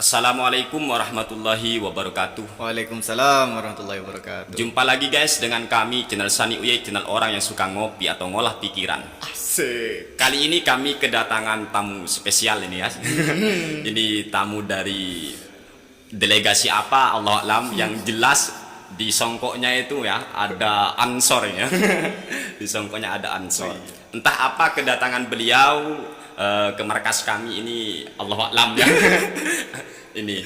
Assalamualaikum warahmatullahi wabarakatuh. Waalaikumsalam warahmatullahi wabarakatuh. Jumpa lagi guys dengan kami channel Sani Uye, channel orang yang suka ngopi atau ngolah pikiran. Asik. Kali ini kami kedatangan tamu spesial ini ya. Ini tamu dari delegasi apa Allah alam, yang jelas di songkoknya itu ya ada ansor ya. Di songkoknya ada ansor. Entah apa kedatangan beliau ke markas kami ini Allah alam ya. Ini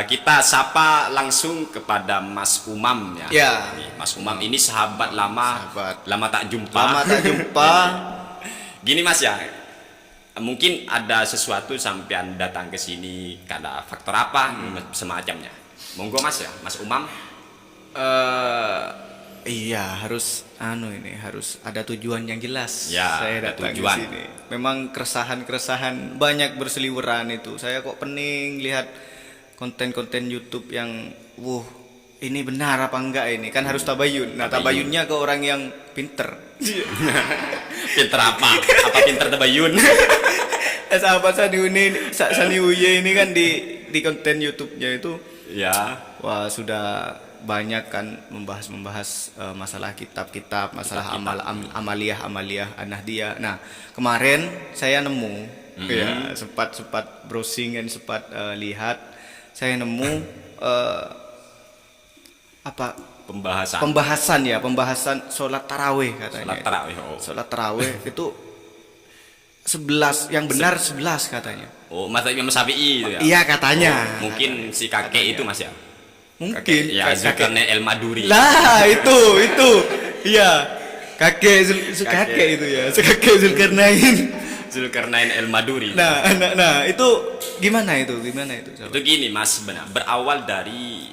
kita sapa langsung kepada Mas Umam ya. Ya. Mas Umam ini sahabat lama, lama tak jumpa. Lama tak jumpa. Gini Mas ya, mungkin ada sesuatu sampean datang ke sini karena faktor apa semacamnya. Monggo Mas ya, Mas Umam. Iya, harus harus ada tujuan yang jelas. Ya, saya ada datang tujuan. ke sini. Memang keresahan banyak berseliweran itu. Saya kok pening lihat konten-konten YouTube yang ini benar apa enggak ini? Kan harus tabayun. Nah, tabayunnya ke orang yang pinter. Pinter apa? Apa pinter tabayun? Sahabat Sani Uye ini kan di konten YouTube-nya itu Ya. wah sudah banyak kan membahas masalah kitab-kitab, masalah amaliyah an-nahdiyah. Nah, kemarin saya nemu ya, sempat browsing dan sempat lihat, saya nemu pembahasan sholat tarawih katanya. Sholat tarawih. Sholat tarawih itu 11, yang benar 11 katanya. Oh, Mas Imam Syafi'i itu ya? Iya katanya. Mungkin si kakek itu Mas ya? Mungkin Ya, Zulkarnain El-Maduri. lah itu iya kakek itu ya, kakek Zulkarnain. Zulkarnain El-Maduri. Nah itu gimana itu sahabat? Itu gini Mas, berawal dari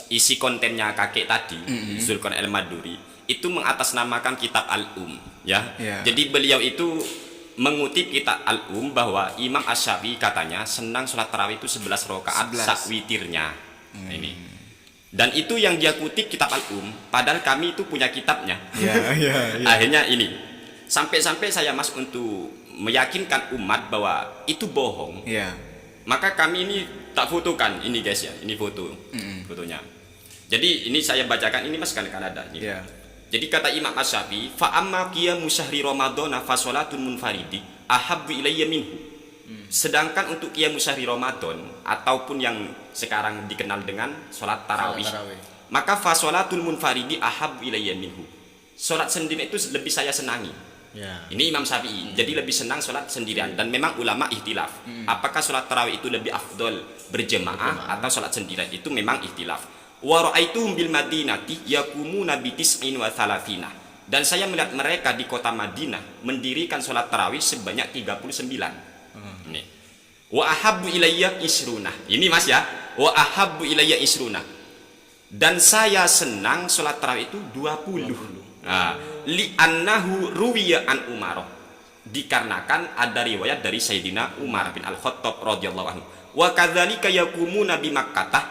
isi kontennya kakek tadi, Zulkarnain El-Maduri itu mengatasnamakan kitab Al-Um ya. Jadi beliau itu mengutip kitab Al-Um bahwa Imam Asy-Syafi'i katanya senang sholat tarawih itu 11 rakaat sak witirnya. Ini. Dan itu yang dia kutip kitab Al-Um, padahal kami itu punya kitabnya. Ya. Akhirnya ini sampai saya Mas untuk meyakinkan umat bahwa itu bohong. Ya. Maka kami ini tak fotokan ini guys ya, ini fotonya. Jadi ini saya bacakan ini Mas, kan ada ini. Ya. Jadi kata Imam Asy-Syafi'i, fa amma qiyamu syahri ramadhana fa sholatul munfaridi ahabbu ilayya minhu. Sedangkan untuk qiyamu syahri Ramadan ataupun yang sekarang dikenal dengan sholat tarawih, maka fa sholatul munfaridi ahabbu ilayya minhu. Sholat sendiri itu lebih saya senangi. Ya. Ini Imam Syafi'i. Jadi lebih senang sholat sendirian, dan memang ulama ihtilaf. Apakah sholat tarawih itu lebih afdol berjemaah atau sholat sendirian, itu memang ihtilaf. Wa ra'aituhum bil madinati yaqumuna bi tis'in wa thalathina. Dan saya melihat mereka di kota Madinah mendirikan sholat tarawih sebanyak 39. Ini. Wa ahabbu ilayya isruna. Ini Mas ya. Wa ahabbu ilayya isruna. Dan saya senang sholat tarawih itu 20. Nah, li annahu ruwiya an Umar. Dikarenakan ada riwayat dari Sayyidina Umar bin Al-Khattab radhiyallahu anhu. Wa kadzalika yaqumuna bi Makkah.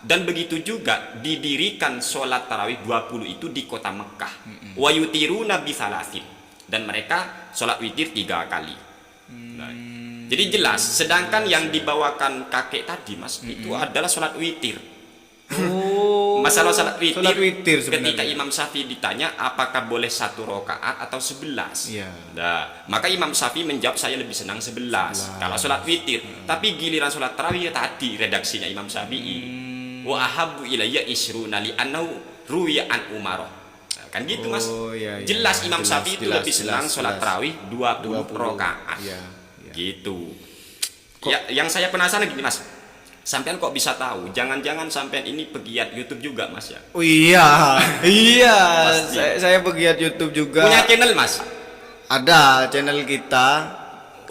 Dan begitu juga didirikan sholat tarawih 20 itu di kota Mekah. Wa yutiruna bi salasin. Dan mereka sholat witir 3 kali. Nah, jadi jelas, sedangkan yang dibawakan kakek tadi Mas itu adalah sholat witir. Masalah sholat witir ketika Imam Syafi'i ditanya apakah boleh 1 rakaat atau 11. Ya. Nah, maka Imam Syafi'i menjawab saya lebih senang 11 kalau sholat witir. Tapi giliran sholat tarawih tadi redaksinya Imam Syafi'i. Wa ahabbu ilayya isruna li annahu ruwiya an Umar. Nah, kan gitu Mas. Jelas Imam Syafi'i itu lebih senang sholat tarawih 20 rakaat. Gitu. Ya, yang saya penasaran gini Mas. Sampean kok bisa tahu? Jangan-jangan sampean ini pegiat YouTube juga Mas ya? Oh iya. Saya pegiat YouTube juga. Punya channel Mas? Ada channel kita.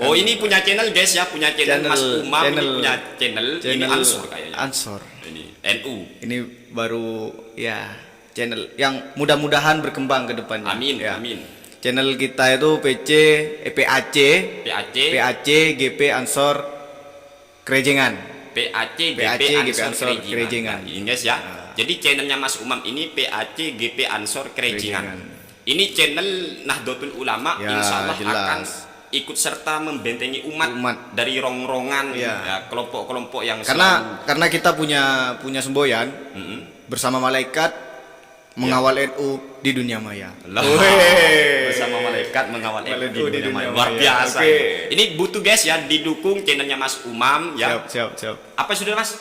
Oh, ini punya channel guys ya, punya channel Mas Umam, ini punya channel ini Ansor kayaknya. Ansor. Ini NU. Ini baru ya channel yang mudah-mudahan berkembang ke depannya. Amin, ya. amin. Channel kita itu PAC GP Ansor Krejengan. PAC GP Ansor Krejengan. Ini guys ya. Jadi channelnya Mas Umam ini PAC GP Ansor Krejengan. Ini channel Nahdlatul Ulama, ya, insya Allah jelas. akan ikut serta membentengi umat dari rongrongan ya, kelompok-kelompok yang karena kita punya semboyan bersama malaikat mengawal NU di dunia maya. Bersama malaikat mengawal NU di dunia maya. Luar biasa. Ini butuh guys ya, didukung channelnya Mas Umam ya. Siap. Apa sudah Mas?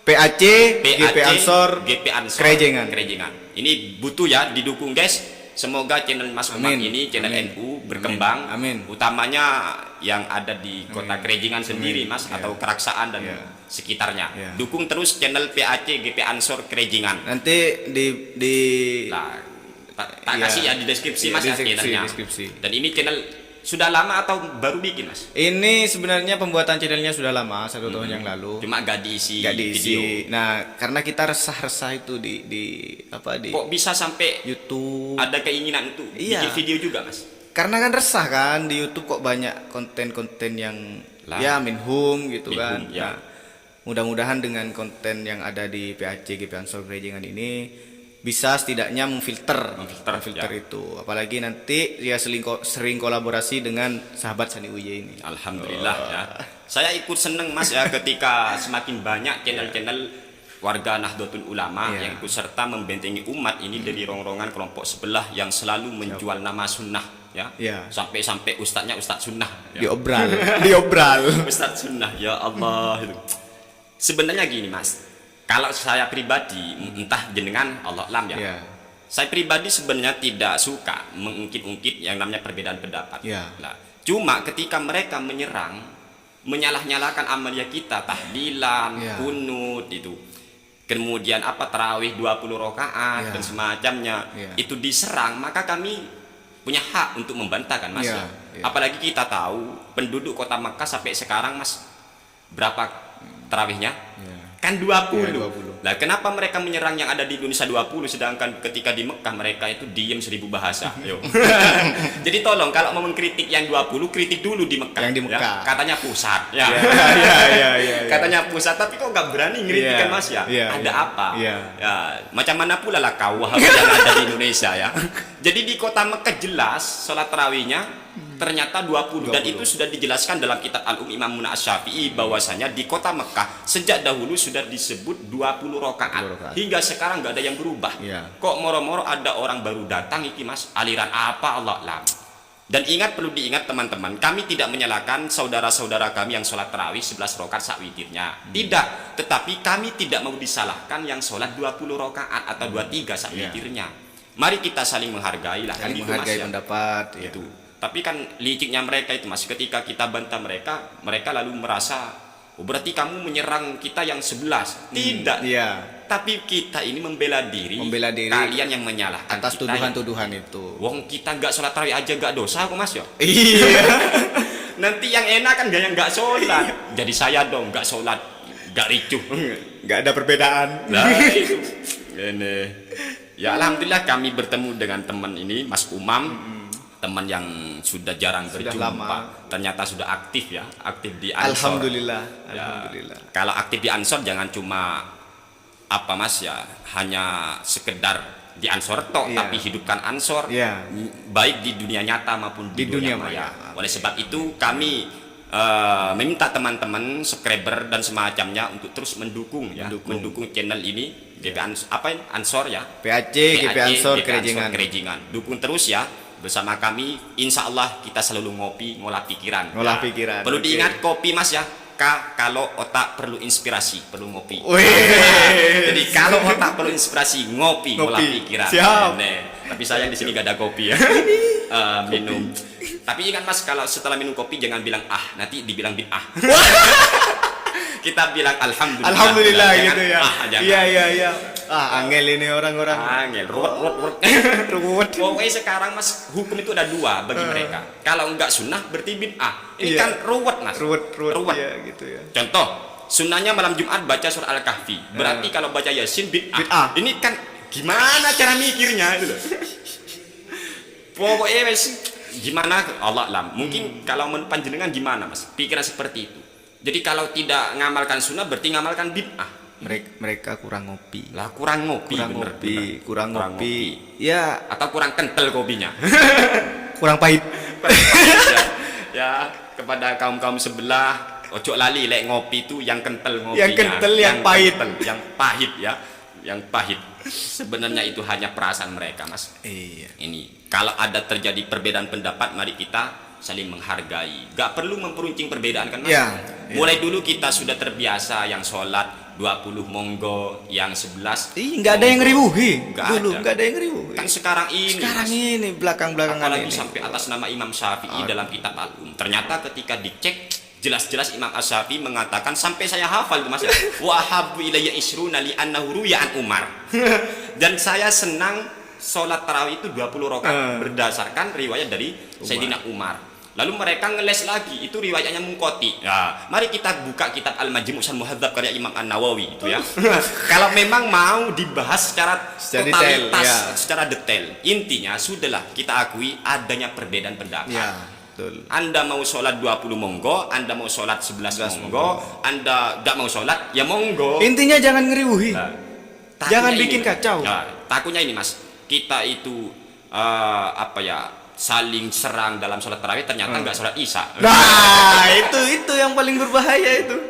PAC, GP Ansor, Krejengan. Ini butuh ya didukung guys. Semoga channel Mas Umam ini channel NU berkembang. Amin. Utamanya yang ada di kota Krejengan sendiri Mas, atau Keraksaan dan sekitarnya. Dukung terus channel PAC, GP Ansor, Krejengan. Nanti di tak kasih ya di deskripsi Mas ya channelnya. Dan ini channel sudah lama atau baru bikin Mas? Ini sebenarnya pembuatan channelnya sudah lama, 1 tahun yang lalu. Cuma gak diisi video. Nah, karena kita resah-resah itu di kok bisa sampai YouTube ada keinginan untuk bikin video juga Mas? Karena kan resah kan di YouTube kok banyak konten-konten yang minhum gitu kan. Nah, mudah-mudahan dengan konten yang ada di PAC GP Ansor Krejengan ini bisa setidaknya memfilter itu, apalagi nanti dia sering kolaborasi dengan sahabat Sani Uye ini. Alhamdulillah ya. Saya ikut seneng Mas ya ketika semakin banyak channel-channel warga Nahdlatul Ulama yang ikut serta membentengi umat ini dari rongrongan kelompok sebelah yang selalu menjual nama sunnah ya. Sampai ustadznya ustadz sunnah ya. diobral ustadz sunnah ya Allah itu. Sebenarnya gini Mas, kalau saya pribadi, entah jenengan Allah alam ya. Saya pribadi sebenarnya tidak suka mengungkit-ungkit yang namanya perbedaan pendapat. Nah, cuma ketika mereka menyerang, menyalah-nyalahkan amalia kita, tahlilan, kunut itu. Kemudian tarawih 20 rakaat dan semacamnya, itu diserang, maka kami punya hak untuk membantah kan Mas ya. Apalagi kita tahu penduduk kota Makkah sampai sekarang Mas berapa tarawihnya? Kan 20. Lah kenapa mereka menyerang yang ada di Indonesia 20 sedangkan ketika di Mekah mereka itu diem 1000 bahasa. Jadi tolong kalau mau mengkritik yang 20 kritik dulu di Mekah. Yang di Mekah. Ya. Katanya pusat. Ya. Katanya pusat tapi kok nggak berani ngkritikan Mas ya? Ada apa? Ya, macam mana pula lah kau yang ada di Indonesia ya. Jadi di kota Mekah jelas salat tarawihnya ternyata 20 dan itu sudah dijelaskan dalam kitab Al-Um Imam Muna Asy-Syafi'i bahwasanya di kota Mekah sejak dahulu sudah disebut 20 rakaat hingga sekarang nggak ada yang berubah. Kok moro-moro ada orang baru datang iki Mas, aliran apa Allah alam. Dan perlu diingat teman-teman, kami tidak menyalahkan saudara-saudara kami yang sholat tarawih 11 rakaat sak witirnya. Tidak, tetapi kami tidak mau disalahkan yang sholat 20 rakaat atau 23 sak witirnya. Mari kita saling menghargai lah kan, menghargai pendapat itu. Tapi kan liciknya mereka itu Mas, ketika kita bantah mereka lalu merasa berarti kamu menyerang kita yang 11. Tidak. Tapi kita ini membela diri. Kalian yang menyalahkan atas tuduhan-tuduhan itu. Wong kita nggak sholat tarawih aja nggak dosa kok Mas ya. Nanti yang enak kan yang nggak sholat. Jadi saya dong nggak sholat, nggak ricuh, nggak ada perbedaan. Nah, itu. Ini. Ya alhamdulillah kami bertemu dengan teman ini Mas Umam. Teman yang sudah jarang berjumpa, ternyata sudah aktif ya, aktif di Ansor. Alhamdulillah. Kalau aktif di Ansor jangan cuma Mas ya, hanya sekedar di Ansor tok, tapi hidupkan Ansor baik di dunia nyata maupun di dunia maya. Oleh sebab itu kami meminta teman-teman subscriber dan semacamnya untuk terus mendukung channel ini GP Ansor ya. PAC GP Ansor Krejengan. Dukung terus ya. Bersama kami, insya Allah kita selalu ngolah pikiran. Perlu diingat kopi Mas ya. Kalau otak perlu inspirasi, perlu ngopi. Jadi kalau otak perlu inspirasi, ngolah pikiran. Siap. Tapi sayang di sini gak ada kopi ya. Minum. Tapi ingat Mas, kalau setelah minum kopi jangan bilang nanti dibilang bid'ah. Kita bilang alhamdulillah gitu ya. Iya. Angel ini orang-orang. Angel, ruwet. Pokoknya sekarang Mas, hukum itu ada 2 bagi mereka. Kalau enggak sunnah berarti bid'ah. Ini kan ruwet Mas. Ruwet. Ya, gitu ya. Contoh, sunnahnya malam Jumat baca surah Al-Kahfi. Berarti kalau baca Yasin bid'ah. Ini kan gimana cara mikirnya itu loh. Pokoknya Mas, gimana Allah alam. Mungkin kalau panjenengan gimana Mas? Pikiran seperti itu. Jadi kalau tidak ngamalkan sunnah berarti ngamalkan bid'ah. Mereka kurang ngopi. Lah kurang ngopi. Kurang ngopi. Ya, atau kurang kental kopinya. Kurang pahit. Ya, kepada kaum-kaum sebelah, ojo lali lek ngopi itu yang kental ngopinya. Yang kental, yang pahit. yang pahit ya. Yang pahit. Sebenarnya itu hanya perasaan mereka, Mas. Iya. Ini, kalau ada terjadi perbedaan pendapat, mari kita saling menghargai. Gak perlu memperuncing perbedaan kan, Mas? Ya, Mulai dulu kita sudah terbiasa yang sholat 20 monggo, yang 11 nggak ada yang ngeribuhi. Nggak Dulu ada. nggak ada yang ngeribuhi. Kan sekarang ini, Sekarang Mas, ini belakang-belakangan apalagi ini. sampai atas nama Imam Syafi'i dalam kitab Al-Um. Ternyata ketika dicek jelas-jelas Imam Asy-Syafi'i mengatakan, sampai saya hafal itu, Mas, wa habbu ilayya isruna li annahu ruya an Umar. Dan saya senang sholat tarawih itu 20 rakaat berdasarkan riwayat dari Sayyidina Umar. Lalu mereka ngeles lagi, itu riwayatnya Mungkoti. Nah, mari kita buka kitab Al-Majmu' Al-Muhadzab karya Imam An-Nawawi itu ya. Kalau memang mau dibahas secara detail, totalitas, ya. secara detail, intinya sudahlah kita akui adanya perbedaan pendapat. Ya, betul. Anda mau sholat 20 monggo, Anda mau sholat 11 monggo, Anda gak mau sholat, ya monggo. Intinya jangan ngeribuhi. Nah, Jangan takutnya bikin ini, kacau. Nah, takutnya ini, Mas, kita itu saling serang dalam sholat tarawih, ternyata nggak sholat isya. Nah, itu yang paling berbahaya itu.